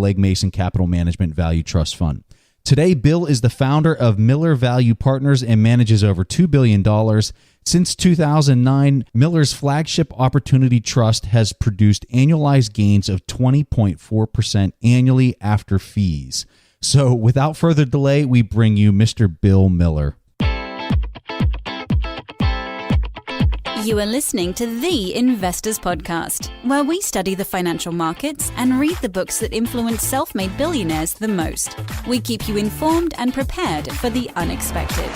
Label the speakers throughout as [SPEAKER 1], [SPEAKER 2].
[SPEAKER 1] Legg Mason Capital Management Value Trust Fund. Today, Bill is the founder of Miller Value Partners and manages over $2 billion. Since 2009, Miller's flagship opportunity trust has produced annualized gains of 20.4% annually after fees. So without further delay, we bring you Mr. Bill Miller.
[SPEAKER 2] You are listening to The Investors Podcast, where we study the financial markets and read the books that influence self-made billionaires the most. We keep you informed and prepared for the unexpected.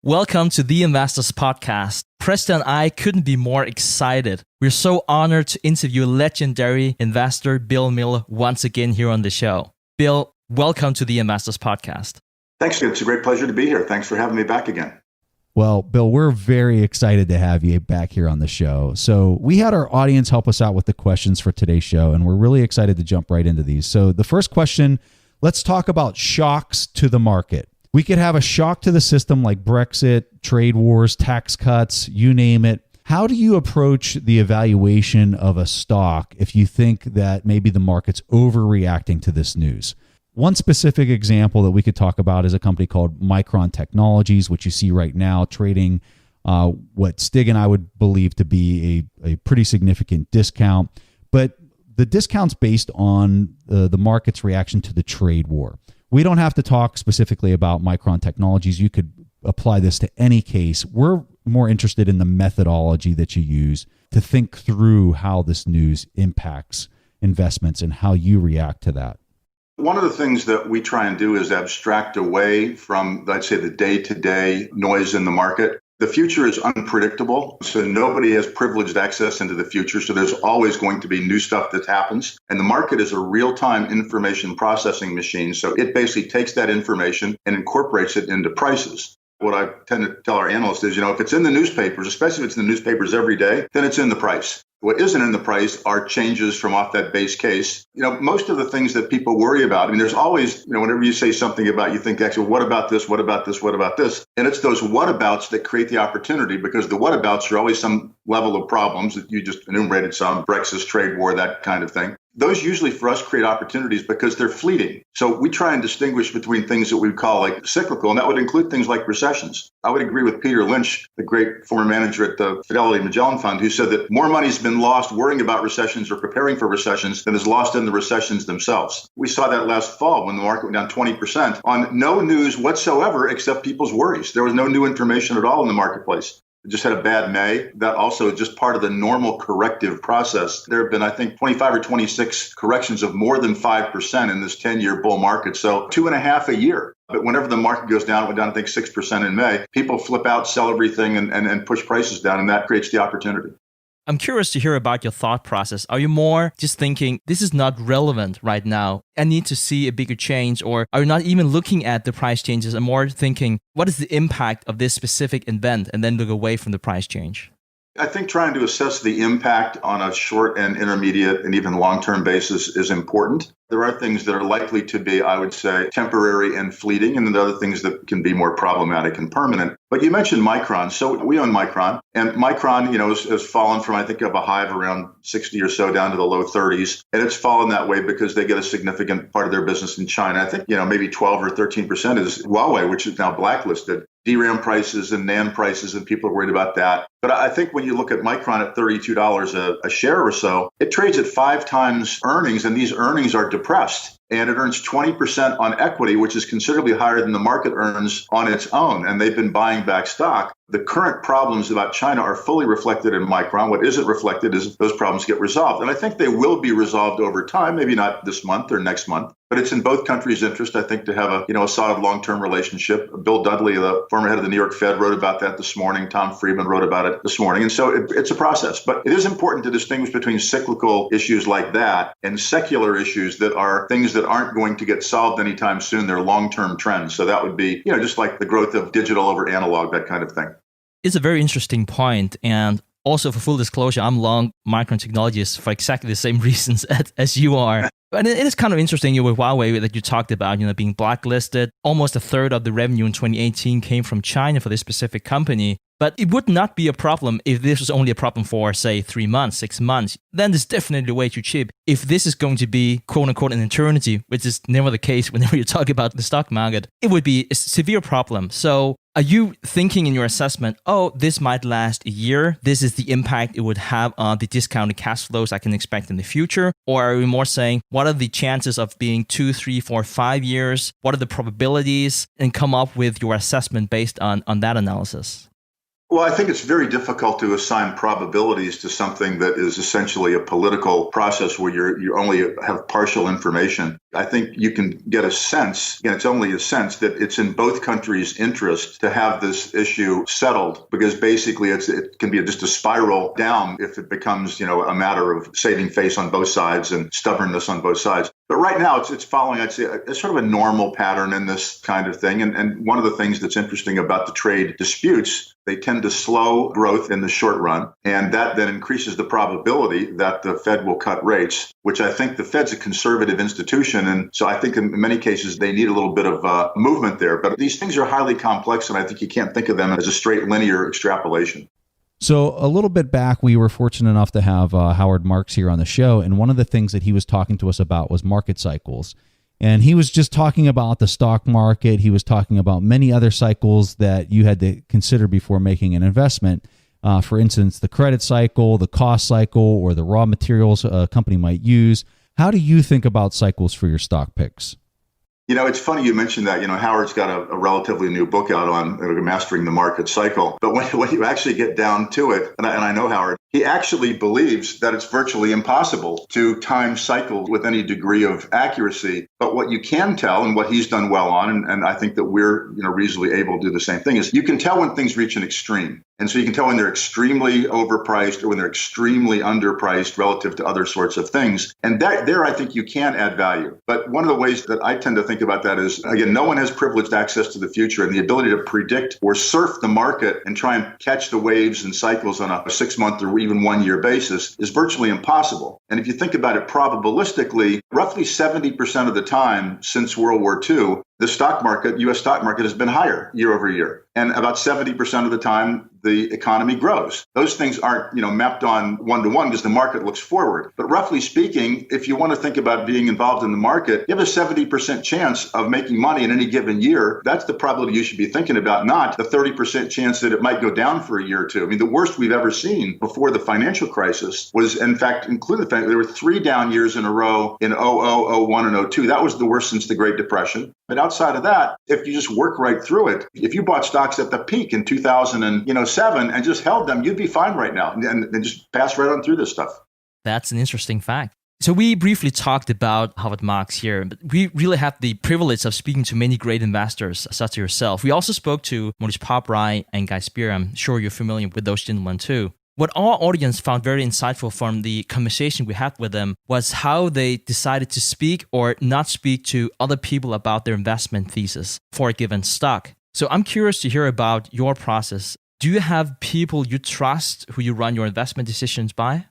[SPEAKER 3] Welcome to The Investors Podcast. Preston and I couldn't be more excited. We're so honored to interview legendary investor Bill Miller once again here on the show. Bill, welcome to The Investors Podcast.
[SPEAKER 4] Thanks. It's a great pleasure to be here. Thanks for having me back again.
[SPEAKER 1] Well, Bill, we're very excited to have you back here on the show. So we had our audience help us out with the questions for today's show, and we're really excited to jump right into these. So the first question, let's talk about shocks to the market. We could have a shock to the system like Brexit, trade wars, tax cuts, you name it. How do you approach the evaluation of a stock if you think that maybe the market's overreacting to this news? One specific example that we could talk about is a company called Micron Technologies, which you see right now trading what Stig and I would believe to be a pretty significant discount. But the discount's based on the market's reaction to the trade war. We don't have to talk specifically about Micron Technologies. You could apply this to any case. We're more interested in the methodology that you use to think through how this news impacts investments and how you react to that.
[SPEAKER 4] One of the things that we try and do is abstract away from, I'd say, the day-to-day noise in the market. The future is unpredictable, so nobody has privileged access into the future. So there's always going to be new stuff that happens. And the market is a real-time information processing machine. So it basically takes that information and incorporates it into prices. What I tend to tell our analysts is, if it's in the newspapers, especially if it's in the newspapers every day, then it's in the price. What isn't in the price are changes from off that base case. Most of the things that people worry about, there's always, whenever you say something about, you think, actually, what about this? What about this? What about this? And it's those whatabouts that create the opportunity, because the whatabouts are always some level of problems that you just enumerated, some Brexit, trade war, that kind of thing. Those usually for us create opportunities because they're fleeting. So we try and distinguish between things that we call like cyclical, and that would include things like recessions. I would agree with Peter Lynch, the great former manager at the Fidelity Magellan Fund, who said that more money's been lost worrying about recessions or preparing for recessions than is lost in the recessions themselves. We saw that last fall when the market went down 20% on no news whatsoever except people's worries. There was no new information at all in the marketplace. It just had a bad May. That also is just part of the normal corrective process. There have been, I think, 25 or 26 corrections of more than 5% in this 10-year bull market. So 2.5 a year. But whenever the market goes down, it went down, I think, 6% in May. People flip out, sell everything, and push prices down, and that creates the opportunity.
[SPEAKER 3] I'm curious to hear about your thought process. Are you more just thinking, this is not relevant right now, I need to see a bigger change? Or are you not even looking at the price changes and more thinking, what is the impact of this specific event, and then look away from the price change?
[SPEAKER 4] I think trying to assess the impact on a short and intermediate and even long-term basis is important. There are things that are likely to be, I would say, temporary and fleeting, and then there are other things that can be more problematic and permanent. But you mentioned Micron. So we own Micron, and Micron, has fallen from, I think, of a high of around 60 or so down to the low 30s. And it's fallen that way because they get a significant part of their business in China. I think, maybe 12 or 13% is Huawei, which is now blacklisted. DRAM prices and NAND prices, and people are worried about that. But I think when you look at Micron at $32 a share or so, it trades at 5 times earnings, and these earnings are depressed. And it earns 20% on equity, which is considerably higher than the market earns on its own. And they've been buying back stock. The current problems about China are fully reflected in Micron. What isn't reflected is those problems get resolved. And I think they will be resolved over time, maybe not this month or next month. But it's in both countries' interest, I think, to have a solid long-term relationship. Bill Dudley, the former head of the New York Fed, wrote about that this morning. Tom Friedman wrote about it this morning. And so it's a process. But it is important to distinguish between cyclical issues like that and secular issues that are things that aren't going to get solved anytime soon. They're long-term trends. So that would be, just like the growth of digital over analog, that kind of thing.
[SPEAKER 3] It's a very interesting point. And also, for full disclosure, I'm long Micron Technologies for exactly the same reasons as you are. And it is kind of interesting with Huawei that you talked about, being blacklisted. Almost a third of the revenue in 2018 came from China for this specific company. But it would not be a problem if this was only a problem for, say, 3 months, 6 months. Then it's definitely way too cheap. If this is going to be, quote unquote, an eternity, which is never the case whenever you talk about the stock market, it would be a severe problem. So are you thinking in your assessment, this might last a year? This is the impact it would have on the discounted cash flows I can expect in the future? Or are we more saying, what are the chances of being 2, 3, 4, 5 years? What are the probabilities? And come up with your assessment based on that analysis.
[SPEAKER 4] Well, I think it's very difficult to assign probabilities to something that is essentially a political process where you only have partial information. I think you can get a sense, and it's only a sense, that it's in both countries' interest to have this issue settled, because basically it can be just a spiral down if it becomes, a matter of saving face on both sides and stubbornness on both sides. But right now, it's following, I'd say, a sort of a normal pattern in this kind of thing. And one of the things that's interesting about the trade disputes, they tend to slow growth in the short run. And that then increases the probability that the Fed will cut rates, which I think the Fed's a conservative institution. And so I think in many cases, they need a little bit of movement there. But these things are highly complex, and I think you can't think of them as a straight linear extrapolation.
[SPEAKER 1] So a little bit back, we were fortunate enough to have Howard Marks here on the show. And one of the things that he was talking to us about was market cycles. And he was just talking about the stock market. He was talking about many other cycles that you had to consider before making an investment. For instance, the credit cycle, the cost cycle, or the raw materials a company might use. How do you think about cycles for your stock picks?
[SPEAKER 4] It's funny you mentioned that. Howard's got a relatively new book out on mastering the market cycle. But when you actually get down to it, and I know Howard, he actually believes that it's virtually impossible to time cycles with any degree of accuracy. But what you can tell, and what he's done well on, and I think that we're reasonably able to do the same thing, is you can tell when things reach an extreme. And so you can tell when they're extremely overpriced or when they're extremely underpriced relative to other sorts of things. And there, I think you can add value. But one of the ways that I tend to think about that is, again, no one has privileged access to the future, and the ability to predict or surf the market and try and catch the waves and cycles on a 6-month or even 1-year basis is virtually impossible. And if you think about it probabilistically, roughly 70% of the time since World War II, the stock market, U.S. stock market, has been higher year over year. And about 70% of the time, the economy grows. Those things aren't, mapped on one-to-one because the market looks forward. But roughly speaking, if you want to think about being involved in the market, you have a 70% chance of making money in any given year. That's the probability you should be thinking about, not the 30% chance that it might go down for a year or two. I mean, the worst we've ever seen before the financial crisis was, in fact, including the fact that there were 3 down years in a row in 00, 01, and 02. That was the worst since the Great Depression. But outside of that, if you just work right through it, if you bought stocks at the peak in 2007 and just held them, you'd be fine right now and just pass right on through this stuff.
[SPEAKER 3] That's an interesting fact. So we briefly talked about Howard Marks here, but we really have the privilege of speaking to many great investors, such as yourself. We also spoke to Maurice Pobright and Guy Spear. I'm sure you're familiar with those gentlemen too. What our audience found very insightful from the conversation we had with them was how they decided to speak or not speak to other people about their investment thesis for a given stock. So I'm curious to hear about your process. Do you have people you trust who you run your investment decisions by?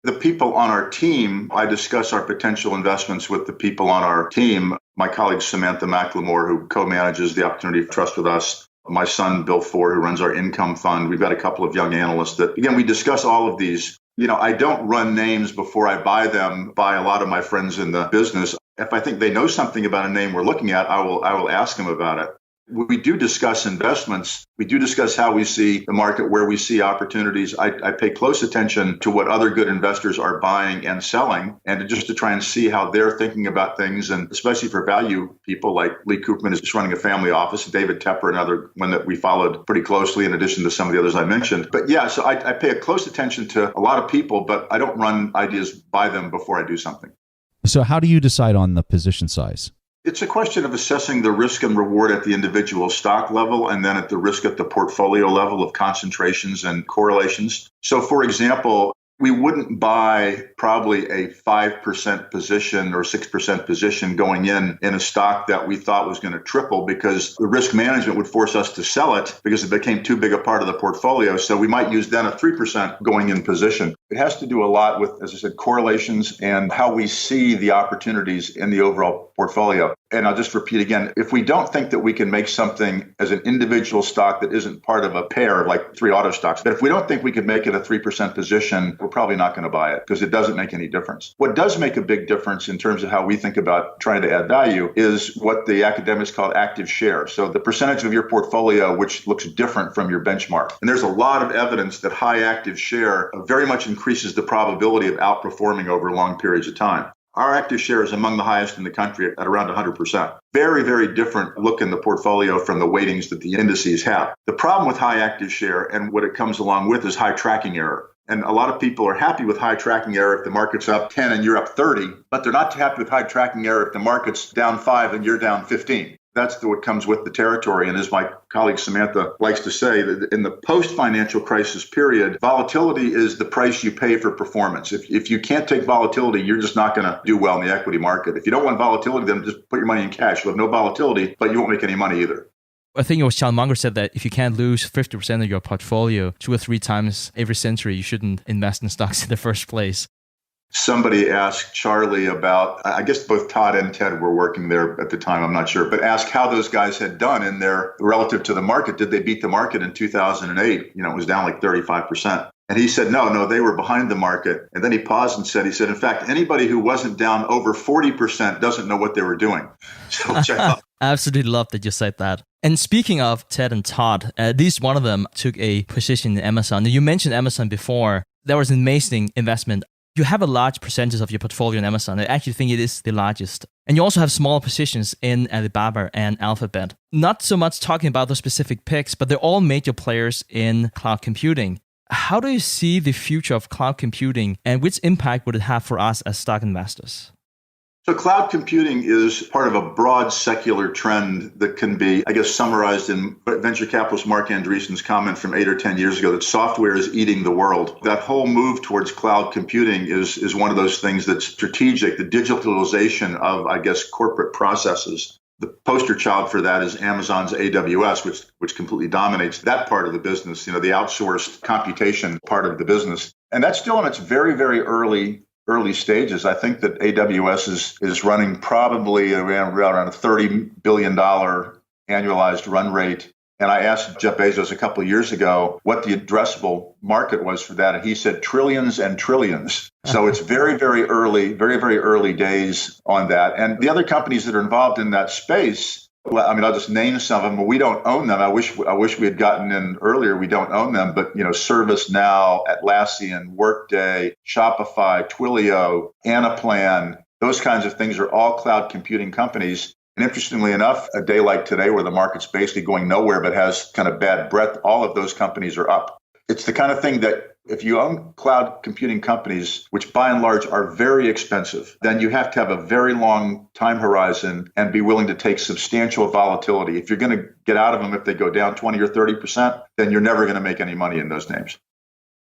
[SPEAKER 4] The people on our team, I discuss our potential investments with the people on our team. My colleague Samantha McLemore, who co-manages the Opportunity Trust with us. My son, Bill Ford, who runs our income fund. We've got a couple of young analysts that, again, we discuss all of these. I don't run names before I buy them by a lot of my friends in the business. If I think they know something about a name we're looking at, I will ask them about it. We do discuss investments. We do discuss how we see the market, where we see opportunities. I pay close attention to what other good investors are buying and selling, and just to try and see how they're thinking about things. And especially for value people like Lee Koopman is just running a family office, David Tepper, another one that we followed pretty closely in addition to some of the others I mentioned. But yeah, so I pay a close attention to a lot of people, but I don't run ideas by them before I do something.
[SPEAKER 1] So how do you decide on the position size?
[SPEAKER 4] It's a question of assessing the risk and reward at the individual stock level and then at the risk at the portfolio level of concentrations and correlations. So, for example, We wouldn't buy probably a 5% position or 6% position going in a stock that we thought was going to triple, because the risk management would force us to sell it because it became too big a part of the portfolio. So we might use then a 3% going in position. It has to do a lot with, as I said, correlations and how we see the opportunities in the overall portfolio. And I'll just repeat again, if we don't think that we can make something as an individual stock that isn't part of a pair, like 3 auto stocks, but if we don't think we can make it a 3% position, we're probably not going to buy it because it doesn't make any difference. What does make a big difference in terms of how we think about trying to add value is what the academics call active share. So the percentage of your portfolio which looks different from your benchmark. And there's a lot of evidence that high active share very much increases the probability of outperforming over long periods of time. Our active share is among the highest in the country at around 100%. Very, very different look in the portfolio from the weightings that the indices have. The problem with high active share and what it comes along with is high tracking error. And a lot of people are happy with high tracking error if the market's up 10 and you're up 30, but they're not happy with high tracking error if the market's down 5 and you're down 15. That's what comes with the territory. And as my colleague Samantha likes to say, that in the post-financial crisis period, volatility is the price you pay for performance. If you can't take volatility, you're just not going to do well in the equity market. If you don't want volatility, then just put your money in cash. You'll have no volatility, but you won't make any money either.
[SPEAKER 3] I think it was Sean Munger said that if you can't lose 50% of your portfolio 2 or 3 times every century, you shouldn't invest in stocks in the first place.
[SPEAKER 4] Somebody asked Charlie about, I guess both Todd and Ted were working there at the time, I'm not sure, but asked how those guys had done in their relative to the market. Did they beat the market in 2008? It was down like 35%. And he said, no, they were behind the market. And then he paused and said, in fact, anybody who wasn't down over 40% doesn't know what they were doing. So check out.
[SPEAKER 3] I absolutely love that you said that. And speaking of Ted and Todd, at least one of them took a position in Amazon. You mentioned Amazon before. That was an amazing investment. You have a large percentage of your portfolio in Amazon. I actually think it is the largest. And you also have small positions in Alibaba and Alphabet. Not so much talking about those specific picks, but they're all major players in cloud computing. How do you see the future of cloud computing and which impact would it have for us as stock investors?
[SPEAKER 4] So cloud computing is part of a broad secular trend that can be, I guess, summarized in venture capitalist Mark Andreessen's comment from 8 or 10 years ago that software is eating the world. That whole move towards cloud computing is one of those things that's strategic, the digitalization of, I guess, corporate processes. The poster child for that is Amazon's AWS, which completely dominates that part of the business, the outsourced computation part of the business. And that's still in its very, very early stages. I think that AWS is running probably around a $30 billion annualized run rate. And I asked Jeff Bezos a couple of years ago what the addressable market was for that. And he said trillions and trillions. So it's very, very early days on that. And the other companies that are involved in that space, well, I'll just name some of them, but we don't own them. I wish we had gotten in earlier. We don't own them, but ServiceNow, Atlassian, Workday, Shopify, Twilio, Anaplan, those kinds of things are all cloud computing companies. And interestingly enough, a day like today where the market's basically going nowhere but has kind of bad breadth, all of those companies are up. It's the kind of thing that if you own cloud computing companies, which by and large are very expensive, then you have to have a very long time horizon and be willing to take substantial volatility. If you're going to get out of them, if they go down 20 or 30%, then you're never going to make any money in those names.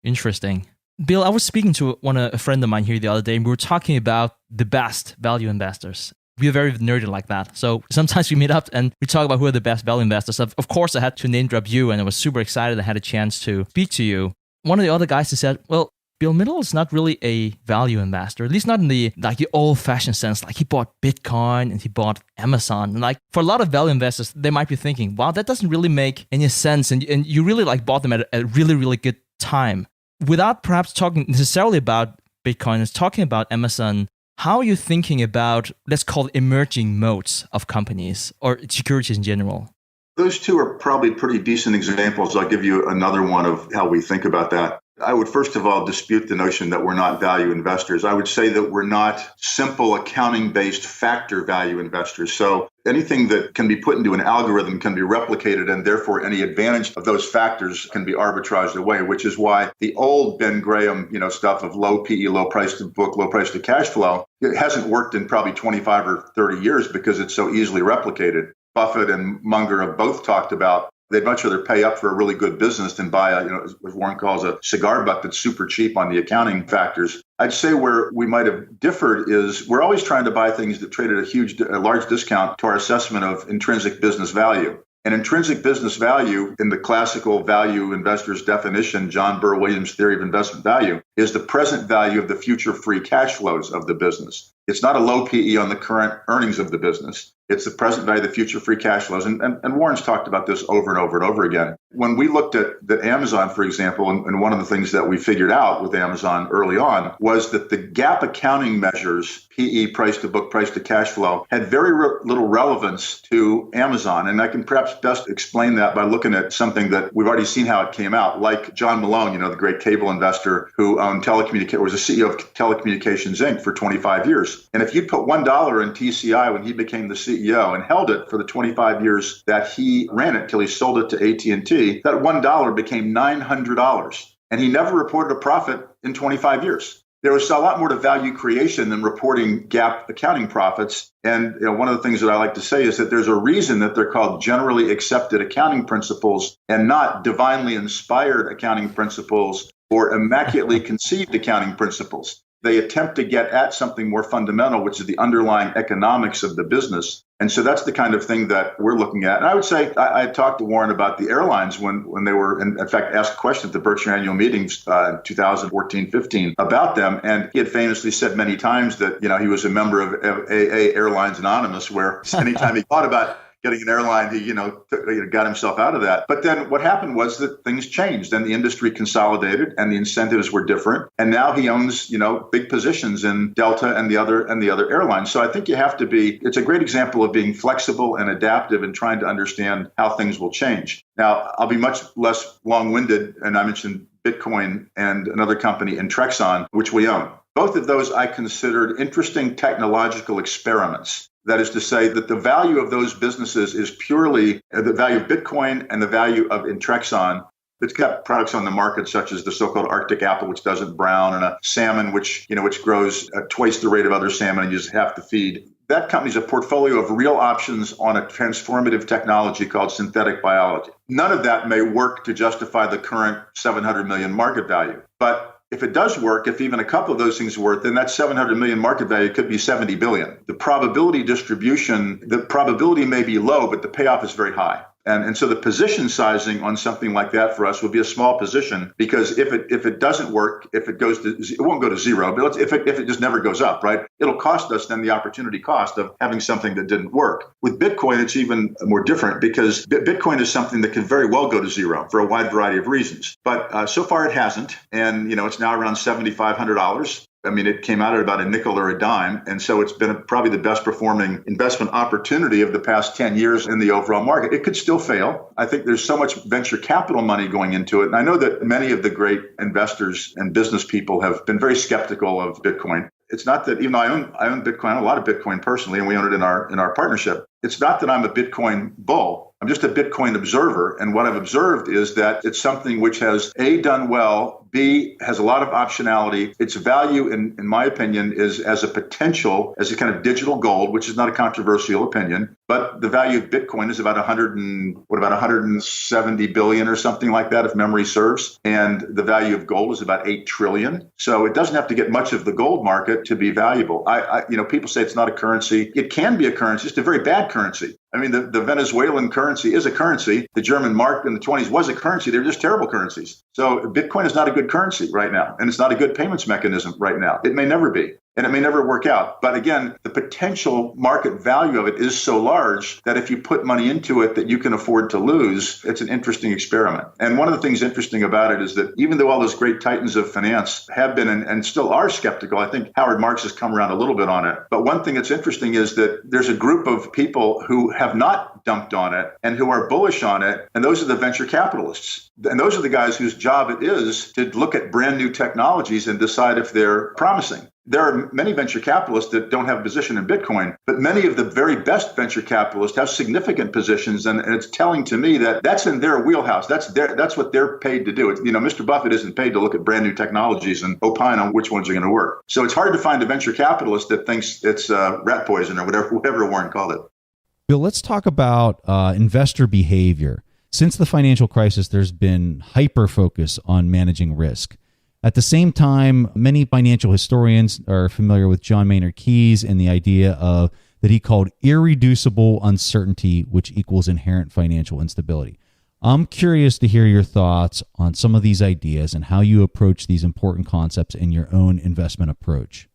[SPEAKER 3] Interesting. Bill, I was speaking to a friend of mine here the other day, and we were talking about the best value investors. We're very nerdy like that. So sometimes we meet up and we talk about who are the best value investors. Of course, I had to name drop you, and I was super excited I had a chance to speak to you. One of the other guys said, well, Bill Middle is not really a value investor, at least not in the old-fashioned sense. Like he bought Bitcoin and he bought Amazon. And for a lot of value investors, they might be thinking, wow, that doesn't really make any sense. And you really bought them at a really, really good time. Without perhaps talking necessarily about Bitcoin, it's talking about Amazon. How are you thinking about, let's call it emerging modes of companies or securities in general?
[SPEAKER 4] Those two are probably pretty decent examples. I'll give you another one of how we think about that. I would first of all dispute the notion that we're not value investors. I would say that we're not simple accounting-based factor value investors. So anything that can be put into an algorithm can be replicated, and therefore any advantage of those factors can be arbitraged away, which is why the old Ben Graham, stuff of low PE, low price to book, low price to cash flow, it hasn't worked in probably 25 or 30 years because it's so easily replicated. Buffett and Munger have both talked about They'd much rather pay up for a really good business than buy what Warren calls a cigar butt that's super cheap on the accounting factors. I'd say where we might have differed is we're always trying to buy things that trade at a large discount to our assessment of intrinsic business value. And intrinsic business value, in the classical value investor's definition, John Burr Williams' theory of investment value, is the present value of the future free cash flows of the business. It's not a low PE on the current earnings of the business. It's the present value of the future free cash flows. And Warren's talked about this over and over and over again. When we looked at Amazon, for example, and one of the things that we figured out with Amazon early on was that the GAAP accounting measures, PE, price to book, price to cash flow, had very little relevance to Amazon. And I can perhaps best explain that by looking at something that we've already seen how it came out, like John Malone, the great cable investor who owned was the CEO of Telecommunications Inc. for 25 years. And if you put $1 in TCI when he became the CEO and held it for the 25 years that he ran it till he sold it to AT&T, that $1 became $900. And he never reported a profit in 25 years. There was a lot more to value creation than reporting GAAP accounting profits. And one of the things that I like to say is that there's a reason that they're called generally accepted accounting principles and not divinely inspired accounting principles or immaculately conceived accounting principles. They attempt to get at something more fundamental, which is the underlying economics of the business. And so that's the kind of thing that we're looking at. And I would say I talked to Warren about the airlines when they were, in fact, asked a question at the Berkshire annual meetings in 2014-15 about them. And he had famously said many times that, he was a member of AA Airlines Anonymous, where anytime he thought about getting an airline, he, got himself out of that. But then what happened was that things changed and the industry consolidated and the incentives were different. And now he owns, big positions in Delta and the other airlines. So I think you have to it's a great example of being flexible and adaptive and trying to understand how things will change. Now, I'll be much less long-winded, and I mentioned Bitcoin and another company, Intrexon, which we own. Both of those I considered interesting technological experiments. That is to say that the value of those businesses is purely the value of Bitcoin and the value of Intrexon. It's got products on the market such as the so-called Arctic apple, which doesn't brown, and a salmon, which grows at twice the rate of other salmon and uses half the feed. That company's a portfolio of real options on a transformative technology called synthetic biology. None of that may work to justify the current 700 million market value. But if it does work, if even a couple of those things work, then that 700 million market value could be 70 billion. The probability distribution, the probability may be low, but the payoff is very high. And so the position sizing on something like that for us would be a small position, because if it doesn't work, if it goes to, it won't go to zero, but if it just never goes up, right? It'll cost us then the opportunity cost of having something that didn't work. With Bitcoin, it's even more different because Bitcoin is something that can very well go to zero for a wide variety of reasons. But so far it hasn't. And, it's now around $7,500. I mean, it came out at about a nickel or a dime. And so it's been probably the best performing investment opportunity of the past 10 years in the overall market. It could still fail. I think there's so much venture capital money going into it. And I know that many of the great investors and business people have been very skeptical of Bitcoin. It's not that, even though I own Bitcoin, I own a lot of Bitcoin personally, and we own it in our partnership. It's not that I'm a Bitcoin bull. I'm just a Bitcoin observer. And what I've observed is that it's something which has A, done well, B, has a lot of optionality. Its value, in my opinion, is as a potential, as a kind of digital gold, which is not a controversial opinion. But the value of Bitcoin is about 170 billion or something like that, if memory serves. And the value of gold is about 8 trillion. So it doesn't have to get much of the gold market to be valuable. People say it's not a currency. It can be a currency. It's a very bad currency. I mean, the Venezuelan currency is a currency. The German mark in the 20s was a currency. They're just terrible currencies. So Bitcoin is not a good currency right now. And it's not a good payments mechanism right now. It may never be. And it may never work out. But again, the potential market value of it is so large that if you put money into it that you can afford to lose, it's an interesting experiment. And one of the things interesting about it is that even though all those great titans of finance have been and still are skeptical, I think Howard Marks has come around a little bit on it. But one thing that's interesting is that there's a group of people who have not dumped on it and who are bullish on it. And those are the venture capitalists. And those are the guys whose job it is to look at brand new technologies and decide if they're promising. There are many venture capitalists that don't have a position in Bitcoin, but many of the very best venture capitalists have significant positions. And it's telling to me that that's in their wheelhouse. That's what they're paid to do. Mr. Buffett isn't paid to look at brand new technologies and opine on which ones are going to work. So it's hard to find a venture capitalist that thinks it's rat poison or whatever Warren called it.
[SPEAKER 1] Bill, let's talk about investor behavior. Since the financial crisis, there's been hyper focus on managing risk. At the same time, many financial historians are familiar with John Maynard Keynes and the idea of that he called irreducible uncertainty, which equals inherent financial instability. I'm curious to hear your thoughts on some of these ideas and how you approach these important concepts in your own investment approach.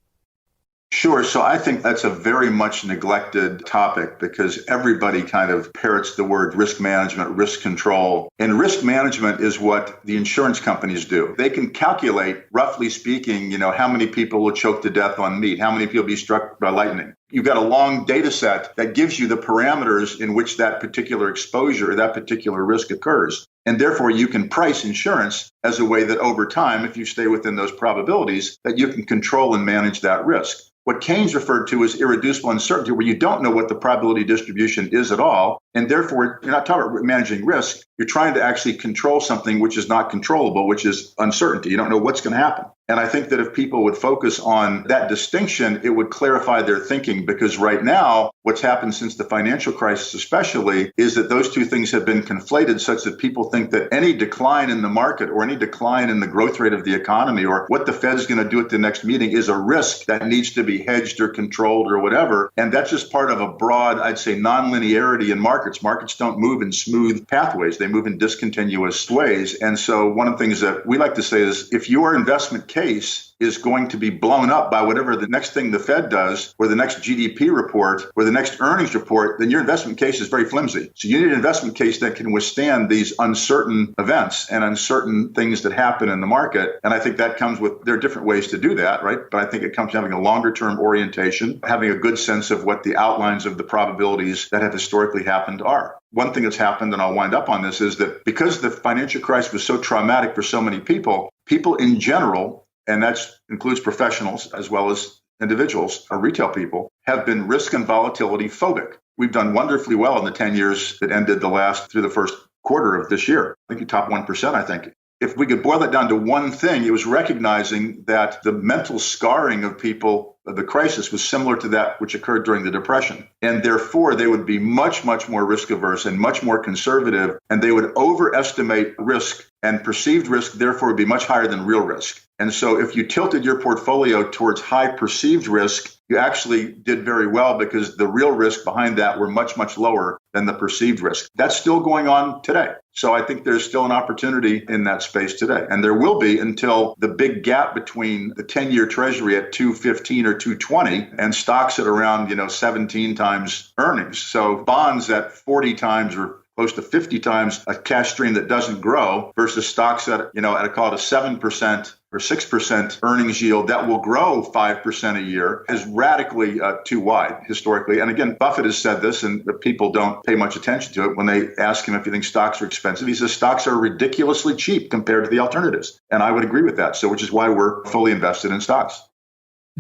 [SPEAKER 4] Sure. So I think that's a very much neglected topic because everybody kind of parrots the word risk management, risk control. And risk management is what the insurance companies do. They can calculate, roughly speaking, how many people will choke to death on meat, how many people will be struck by lightning. You've got a long data set that gives you the parameters in which that particular exposure, that particular risk occurs. And therefore, you can price insurance as a way that over time, if you stay within those probabilities, that you can control and manage that risk. What Keynes referred to as irreducible uncertainty, where you don't know what the probability distribution is at all. And therefore, you're not talking about managing risk. You're trying to actually control something which is not controllable, which is uncertainty. You don't know what's going to happen. And I think that if people would focus on that distinction, it would clarify their thinking, because right now, what's happened since the financial crisis especially is that those two things have been conflated such that people think that any decline in the market or any decline in the growth rate of the economy or what the Fed's going to do at the next meeting is a risk that needs to be hedged or controlled or whatever. And that's just part of a broad, I'd say, nonlinearity in markets. Markets don't move in smooth pathways. They move in discontinuous ways. And so one of the things that we like to say is if your investment case is going to be blown up by whatever the next thing the Fed does, or the next GDP report, or the next earnings report, then your investment case is very flimsy. So you need an investment case that can withstand these uncertain events and uncertain things that happen in the market. And I think that comes with, there are different ways to do that, right? But I think it comes to having a longer term orientation, having a good sense of what the outlines of the probabilities that have historically happened are. One thing that's happened, and I'll wind up on this, is that because the financial crisis was so traumatic for so many people, people in general, and that includes professionals as well as individuals or retail people, have been risk and volatility phobic. We've done wonderfully well in the 10 years that ended through the first quarter of this year. I think you top 1%, I think. If we could boil it down to one thing, it was recognizing that the mental scarring of people of the crisis was similar to that which occurred during the Depression. And therefore, they would be much, much more risk averse and much more conservative, and they would overestimate risk, and perceived risk, therefore, would be much higher than real risk. And so if you tilted your portfolio towards high perceived risk, you actually did very well because the real risk behind that were much, much lower than the perceived risk. That's still going on today. So I think there's still an opportunity in that space today. And there will be until the big gap between the 10-year treasury at 215 or 220 and stocks at around, 17 times earnings. So bonds at 40 times or close to 50 times a cash stream that doesn't grow versus stocks at, at call it a 7% or 6% earnings yield that will grow 5% a year is radically too wide historically. And again, Buffett has said this, and people don't pay much attention to it. When they ask him if he thinks stocks are expensive, he says stocks are ridiculously cheap compared to the alternatives. And I would agree with that. So which is why we're fully invested in stocks.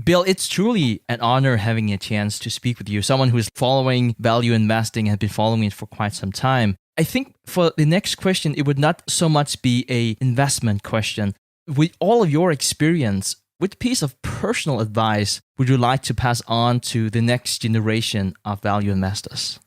[SPEAKER 3] Bill, it's truly an honor having a chance to speak with you, someone who is following value investing and has been following it for quite some time. I think for the next question, it would not so much be an investment question. With all of your experience, what piece of personal advice would you like to pass on to the next generation of value investors?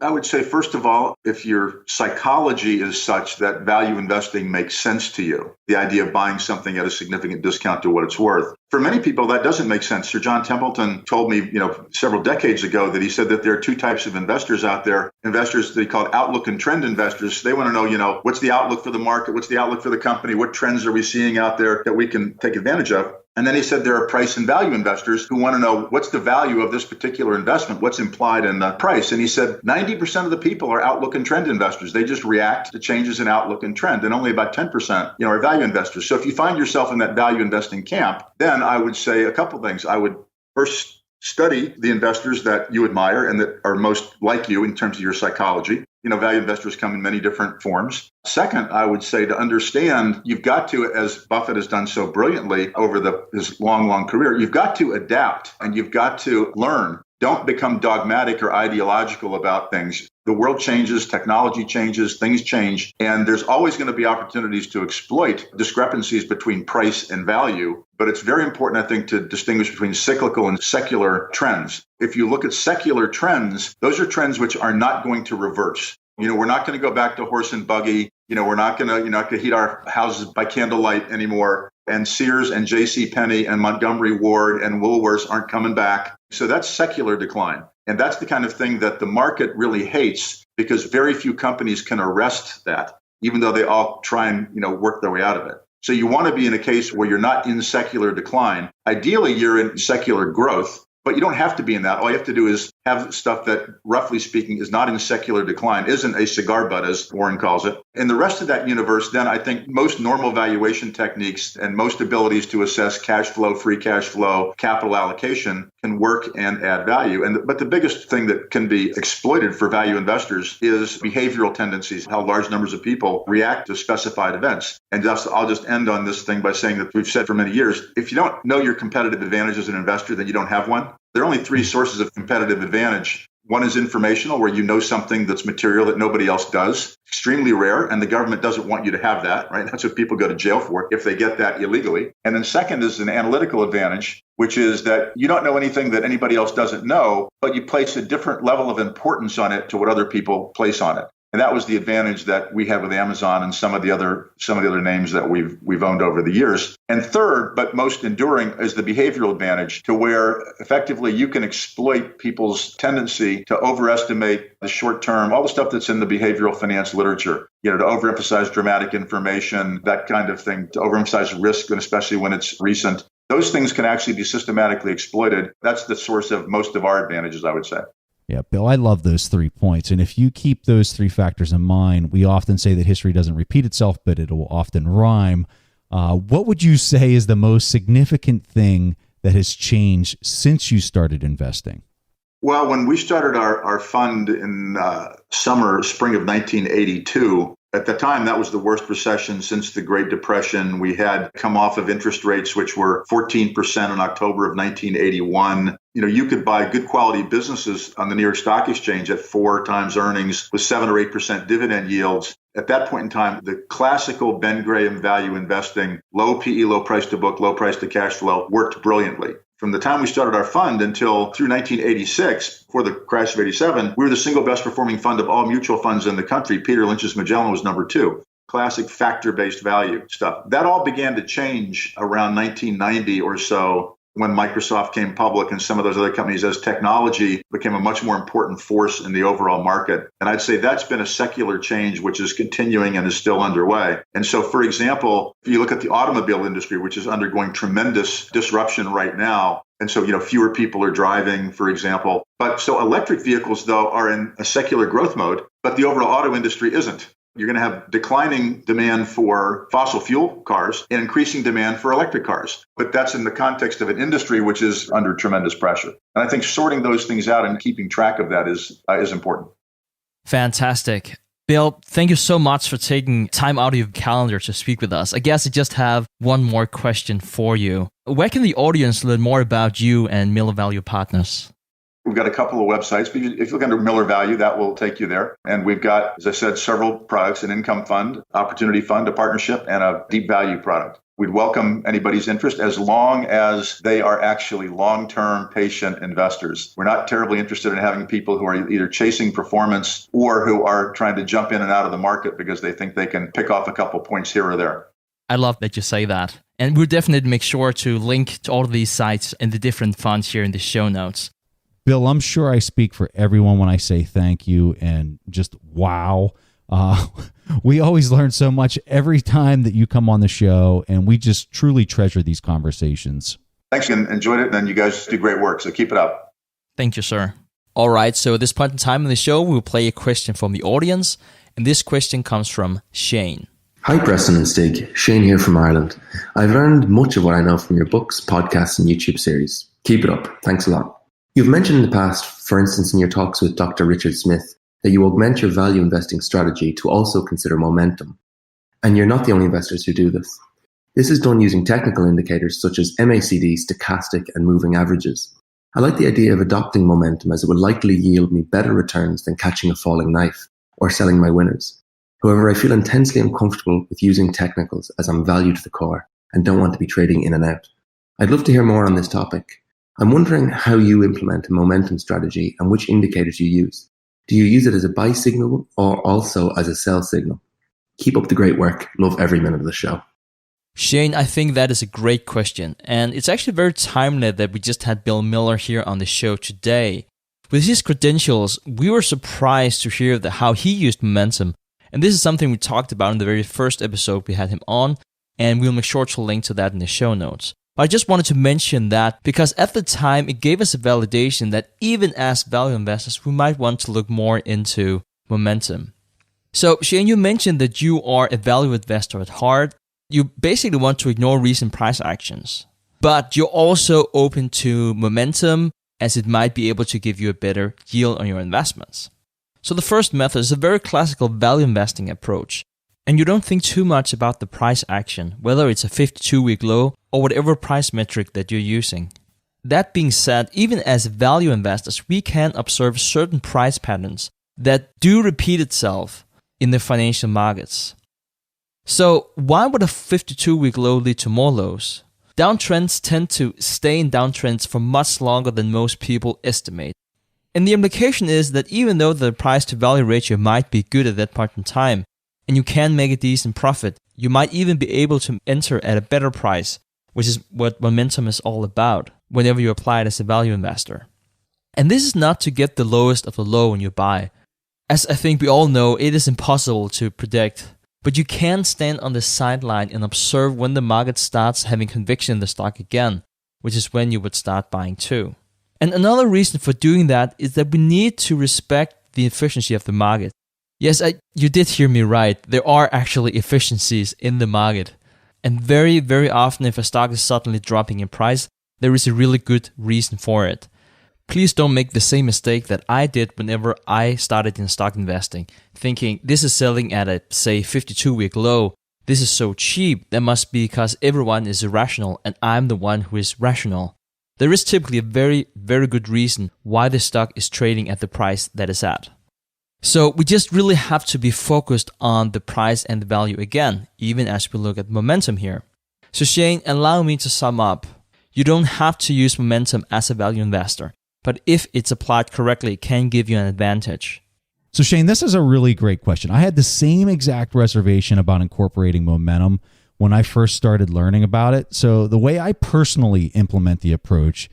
[SPEAKER 4] I would say, first of all, if your psychology is such that value investing makes sense to you, the idea of buying something at a significant discount to what it's worth, for many people, that doesn't make sense. Sir John Templeton told me, several decades ago that he said that there are two types of investors out there. Investors they call outlook and trend investors. They want to know, what's the outlook for the market? What's the outlook for the company? What trends are we seeing out there that we can take advantage of? And then he said there are price and value investors who want to know what's the value of this particular investment, what's implied in the price. And he said 90% of the people are outlook and trend investors. They just react to changes in outlook and trend. And only about 10%, are value investors. So if you find yourself in that value investing camp, then I would say a couple things. I would first study the investors that you admire and that are most like you in terms of your psychology. Value investors come in many different forms. Second, I would say to understand, you've got to, as Buffett has done so brilliantly over his long, long career, you've got to adapt and you've got to learn. Don't become dogmatic or ideological about things. The world changes, technology changes, things change, and there's always going to be opportunities to exploit discrepancies between price and value. But it's very important, I think, to distinguish between cyclical and secular trends. If you look at secular trends, those are trends which are not going to reverse. We're not going to go back to horse and buggy. We're not going to heat our houses by candlelight anymore. And Sears and J.C. Penney and Montgomery Ward and Woolworths aren't coming back. So that's secular decline. And that's the kind of thing that the market really hates, because very few companies can arrest that, even though they all try and, work their way out of it. So you want to be in a case where you're not in secular decline. Ideally, you're in secular growth, but you don't have to be in that. All you have to do is have stuff that, roughly speaking, is not in secular decline, isn't a cigar butt, as Warren calls it. In the rest of that universe, then I think most normal valuation techniques and most abilities to assess cash flow, free cash flow, capital allocation can work and add value. But the biggest thing that can be exploited for value investors is behavioral tendencies, how large numbers of people react to specified events. And I'll just end on this thing by saying that we've said for many years, if you don't know your competitive advantage as an investor, then you don't have one. There are only three sources of competitive advantage. One is informational, where you know something that's material that nobody else does. Extremely rare, and the government doesn't want you to have that, right? That's what people go to jail for if they get that illegally. And then second is an analytical advantage, which is that you don't know anything that anybody else doesn't know, but you place a different level of importance on it to what other people place on it. And that was the advantage that we had with Amazon and some of the other names that we've owned over the years. And third, but most enduring, is the behavioral advantage, to where effectively you can exploit people's tendency to overestimate the short term, all the stuff that's in the behavioral finance literature, to overemphasize dramatic information, that kind of thing, to overemphasize risk, and especially when it's recent. Those things can actually be systematically exploited. That's the source of most of our advantages, I would say.
[SPEAKER 1] Yeah, Bill, I love those 3 points. And if you keep those 3 factors in mind, we often say that history doesn't repeat itself, but it will often rhyme. What would you say is the most significant thing that has changed since you started investing?
[SPEAKER 4] Well, when we started our fund in spring of 1982, at the time, that was the worst recession since the Great Depression. We had come off of interest rates, which were 14% in October of 1981. You could buy good quality businesses on the New York Stock Exchange at 4 times earnings with 7 or 8% dividend yields. At that point in time, the classical Ben Graham value investing, low PE, low price to book, low price to cash flow, worked brilliantly. From the time we started our fund until through 1986, before the crash of 87, we were the single best performing fund of all mutual funds in the country. Peter Lynch's Magellan was number 2. Classic factor-based value stuff. That all began to change around 1990 or so, when Microsoft came public and some of those other companies, as technology became a much more important force in the overall market. And I'd say that's been a secular change, which is continuing and is still underway. And so, for example, if you look at the automobile industry, which is undergoing tremendous disruption right now, and so, fewer people are driving, for example. But so electric vehicles, though, are in a secular growth mode, but the overall auto industry isn't. You're going to have declining demand for fossil fuel cars and increasing demand for electric cars. But that's in the context of an industry which is under tremendous pressure. And I think sorting those things out and keeping track of that is important.
[SPEAKER 3] Fantastic. Bill, thank you so much for taking time out of your calendar to speak with us. I guess I just have one more question for you. Where can the audience learn more about you and Miller Value Partners?
[SPEAKER 4] We've got a couple of websites. If you look under Miller Value, that will take you there. And we've got, as I said, several products: an income fund, opportunity fund, a partnership, and a deep value product. We'd welcome anybody's interest as long as they are actually long-term patient investors. We're not terribly interested in having people who are either chasing performance or who are trying to jump in and out of the market because they think they can pick off a couple points here or there.
[SPEAKER 3] I love that you say that. And we'll definitely make sure to link to all of these sites and the different funds here in the show notes.
[SPEAKER 1] Bill, I'm sure I speak for everyone when I say thank you and just wow. We always learn so much every time that you come on the show, and we just truly treasure these conversations.
[SPEAKER 4] Thanks, and enjoyed it, and you guys do great work, so keep it up.
[SPEAKER 3] Thank you, sir. All right, so at this point in time in the show, we'll play a question from the audience, and this question comes from Shane.
[SPEAKER 5] Hi, Preston and Stig. Shane here from Ireland. I've learned much of what I know from your books, podcasts, and YouTube series. Keep it up. Thanks a lot. You've mentioned in the past, for instance in your talks with Dr. Richard Smith, that you augment your value investing strategy to also consider momentum. And you're not the only investors who do this. This is done using technical indicators such as MACD, stochastic, and moving averages. I like the idea of adopting momentum as it would likely yield me better returns than catching a falling knife or selling my winners. However, I feel intensely uncomfortable with using technicals as I'm value to the core and don't want to be trading in and out. I'd love to hear more on this topic. I'm wondering how you implement a momentum strategy and which indicators you use. Do you use it as a buy signal or also as a sell signal? Keep up the great work. Love every minute of the show.
[SPEAKER 3] Shane, I think that is a great question. And it's actually very timely that we just had Bill Miller here on the show today. With his credentials, we were surprised to hear how he used momentum. And this is something we talked about in the very first episode we had him on, and we'll make sure to link to that in the show notes. But I just wanted to mention that because at the time, it gave us a validation that even as value investors, we might want to look more into momentum. So, Shane, you mentioned that you are a value investor at heart. You basically want to ignore recent price actions, but you're also open to momentum as it might be able to give you a better yield on your investments. So the first method is a very classical value investing approach, and you don't think too much about the price action, whether it's a 52-week low or whatever price metric that you're using. That being said, even as value investors, we can observe certain price patterns that do repeat itself in the financial markets. So why would a 52-week low lead to more lows? Downtrends tend to stay in downtrends for much longer than most people estimate. And the implication is that even though the price to value ratio might be good at that point in time, and you can make a decent profit, you might even be able to enter at a better price, which is what momentum is all about whenever you apply it as a value investor. And this is not to get the lowest of the low when you buy. As I think we all know, it is impossible to predict. But you can stand on the sideline and observe when the market starts having conviction in the stock again, which is when you would start buying too. And another reason for doing that is that we need to respect the efficiency of the market. Yes, you did hear me right. There are actually efficiencies in the market. And very, very often if a stock is suddenly dropping in price, there is a really good reason for it. Please don't make the same mistake that I did whenever I started in stock investing, thinking this is selling at a, say, 52-week low. This is so cheap. That must be because everyone is irrational and I'm the one who is rational. There is typically a very, very good reason why the stock is trading at the price that it's at. So we just really have to be focused on the price and the value again, even as we look at momentum here. So Shane, allow me to sum up. You don't have to use momentum as a value investor, but if it's applied correctly, it can give you an advantage.
[SPEAKER 1] So Shane, this is a really great question. I had the same exact reservation about incorporating momentum when I first started learning about it. So the way I personally implement the approach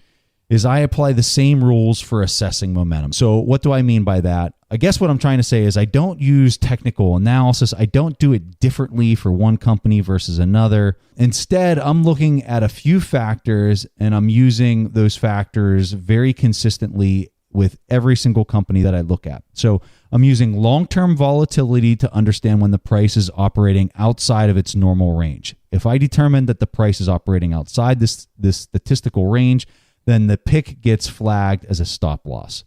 [SPEAKER 1] is I apply the same rules for assessing momentum. So what do I mean by that? I guess what I'm trying to say is I don't use technical analysis. I don't do it differently for one company versus another. Instead, I'm looking at a few factors and I'm using those factors very consistently with every single company that I look at. So I'm using long-term volatility to understand when the price is operating outside of its normal range. If I determine that the price is operating outside this statistical range, then the pick gets flagged as a stop loss.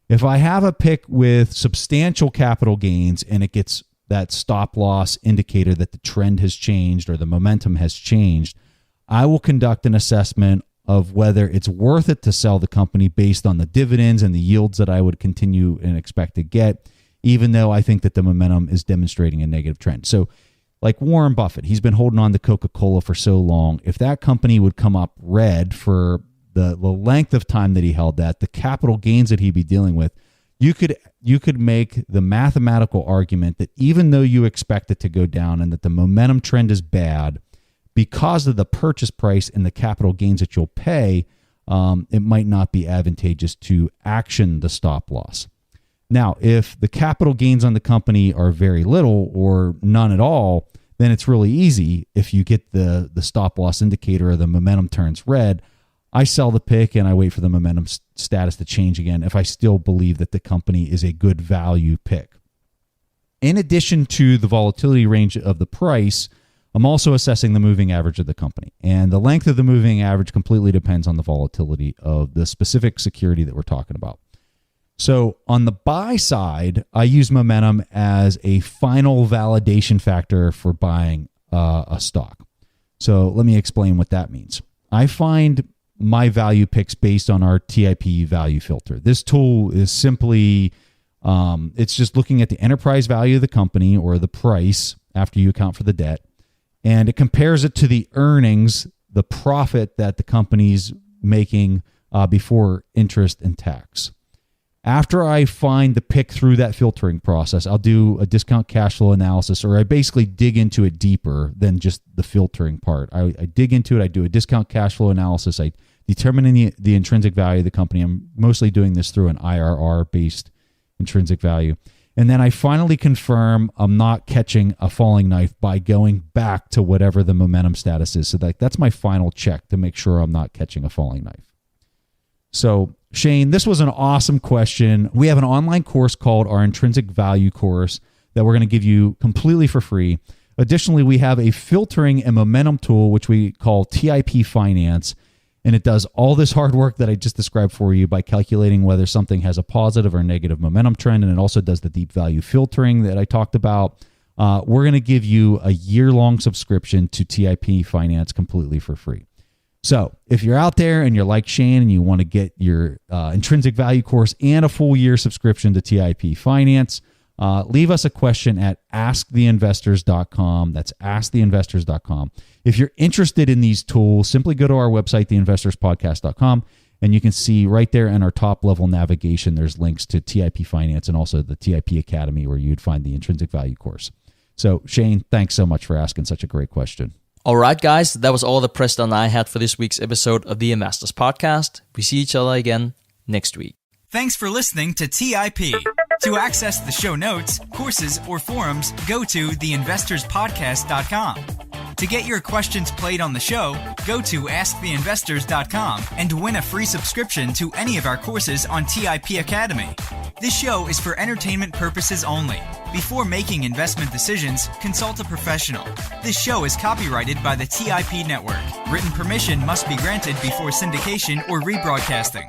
[SPEAKER 1] If I have a pick with substantial capital gains and it gets that stop loss indicator that the trend has changed or the momentum has changed, I will conduct an assessment of whether it's worth it to sell the company based on the dividends and the yields that I would continue and expect to get, even though I think that the momentum is demonstrating a negative trend. So like Warren Buffett, he's been holding on to Coca-Cola for so long. If that company would come up red for the length of time that he held that, the capital gains that he'd be dealing with, you could make the mathematical argument that even though you expect it to go down and that the momentum trend is bad, because of the purchase price and the capital gains that you'll pay, it might not be advantageous to action the stop loss. Now, if the capital gains on the company are very little or none at all, then it's really easy. If you get the stop loss indicator or the momentum turns red, I sell the pick and I wait for the momentum status to change again if I still believe that the company is a good value pick. In addition to the volatility range of the price, I'm also assessing the moving average of the company. And the length of the moving average completely depends on the volatility of the specific security that we're talking about. So on the buy side, I use momentum as a final validation factor for buying a stock. So let me explain what that means. I find my value picks based on our TIP value filter. This tool is simply, it's just looking at the enterprise value of the company or the price after you account for the debt. And it compares it to the earnings, the profit that the company's making before interest and tax. After I find the pick through that filtering process, I'll do a discount cash flow analysis, or I basically dig into it deeper than just the filtering part. I dig into it. I do a discount cash flow analysis. I determine the intrinsic value of the company. I'm mostly doing this through an IRR-based intrinsic value. And then I finally confirm I'm not catching a falling knife by going back to whatever the momentum status is. So that's my final check to make sure I'm not catching a falling knife. So Shane, this was an awesome question. We have an online course called our Intrinsic Value course that we're going to give you completely for free. Additionally, we have a filtering and momentum tool, which we call TIP Finance. And it does all this hard work that I just described for you by calculating whether something has a positive or negative momentum trend. And it also does the deep value filtering that I talked about. We're going to give you a year-long subscription to TIP Finance completely for free. So if you're out there and you're like Shane and you want to get your intrinsic value course and a full year subscription to TIP Finance, leave us a question at asktheinvestors.com. That's asktheinvestors.com. If you're interested in these tools, simply go to our website, theinvestorspodcast.com, and you can see right there in our top level navigation, there's links to TIP Finance and also the TIP Academy where you'd find the intrinsic value course. So Shane, thanks so much for asking such a great question.
[SPEAKER 3] All right, guys, that was all the Preston and I had for this week's episode of the Investors Podcast. We see each other again next week.
[SPEAKER 6] Thanks for listening to TIP. To access the show notes, courses, or forums, go to theinvestorspodcast.com. To get your questions played on the show, go to asktheinvestors.com and win a free subscription to any of our courses on TIP Academy. This show is for entertainment purposes only. Before making investment decisions, consult a professional. This show is copyrighted by the TIP Network. Written permission must be granted before syndication or rebroadcasting.